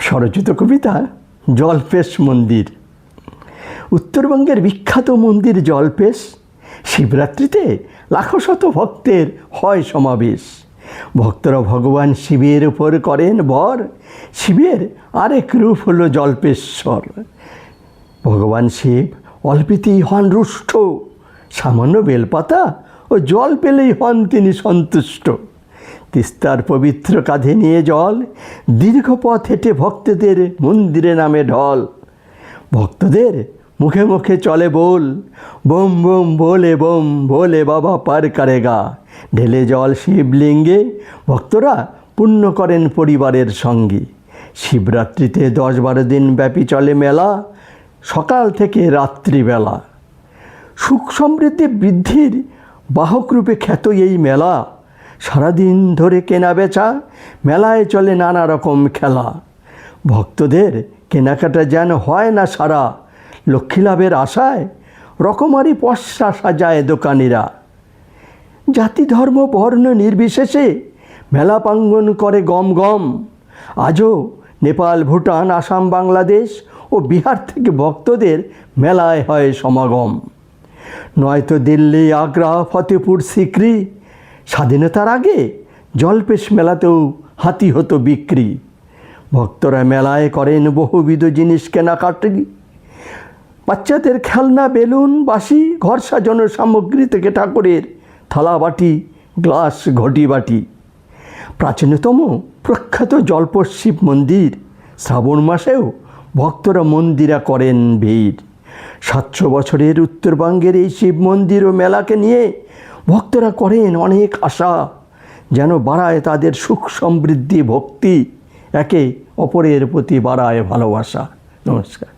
স্বরচিত কবিতা জল্পেশ মন্দির। উত্তরবঙ্গের বিখ্যাত মন্দির জল্পেশ। শিবরাত্রিতে লাখো শত ভক্তের হয় সমাবেশ। ভক্তরা ভগবান শিবের উপর করেন বর। শিবের আরেক রূপ হলো জল্পেশ্বর। ভগবান শিব অল্পেতেই হন রুষ্ট। সামান্য বেলপাতা ও জল পেলেই হন তিনি সন্তুষ্ট। তিস্তার পবিত্র কাঁধে নিয়ে জল দীর্ঘ পথ হেঁটে ভক্তদের মন্দিরে নামে ঢল। ভক্তদের মুখে মুখে চলে বল, বোম বোম ভোলে বোম ভোলে বাবা পার করেগা। ঢেলে জল শিবলিঙ্গে ভক্তরা পুণ্য করেন পরিবারের সঙ্গে। শিবরাত্রিতে 10-12 দিন ব্যাপী চলে মেলা, সকাল থেকে রাত্রিবেলা। সুখ সমৃদ্ধি বৃদ্ধির বাহকরূপে খ্যাত এই মেলা। সারাদিন ধরে কেনা বেচা, মেলায় চলে নানা রকম খেলা। ভক্তদের কেনাকাটা যেন হয় না সারা। লক্ষ্মী লাভের আশায় রকমারি পসরা সাজায় দোকানিরা। জাতি ধর্ম বর্ণ নির্বিশেষে মেলা প্রাঙ্গণ করে গম গম। আজও নেপাল, ভুটান, আসাম, বাংলাদেশ ও বিহার থেকে ভক্তদের মেলায় হয় সমাগম। নয়তো দিল্লি, আগ্রা, ফতেপুর সিক্রি। স্বাধীনতার আগে জল্পেশ মেলাতেও হাতি হতো বিক্রি। ভক্তরা মেলায় করেন বহুবিধ জিনিস কেনাকাটি। বাচ্চাদের খেলনা, বেলুন, বাঁশি, ঘর সাজানোর সামগ্রী থেকে ঠাকুরের থালা বাটি, গ্লাস, ঘটি বাটি। প্রাচীনতম প্রখ্যাত জল্পেশ শিব মন্দির। শ্রাবণ মাসেও ভক্তরা মন্দিরে করেন ভিড়। 700 বছরের উত্তরবঙ্গের এই শিব মন্দির ও মেলাকে নিয়ে ভক্তরা করেন অনেক আশা, যেন বাড়ায় তাদের সুখ সমৃদ্ধি ভক্তি, একে অপরের প্রতি বাড়ায় ভালোবাসা। নমস্কার।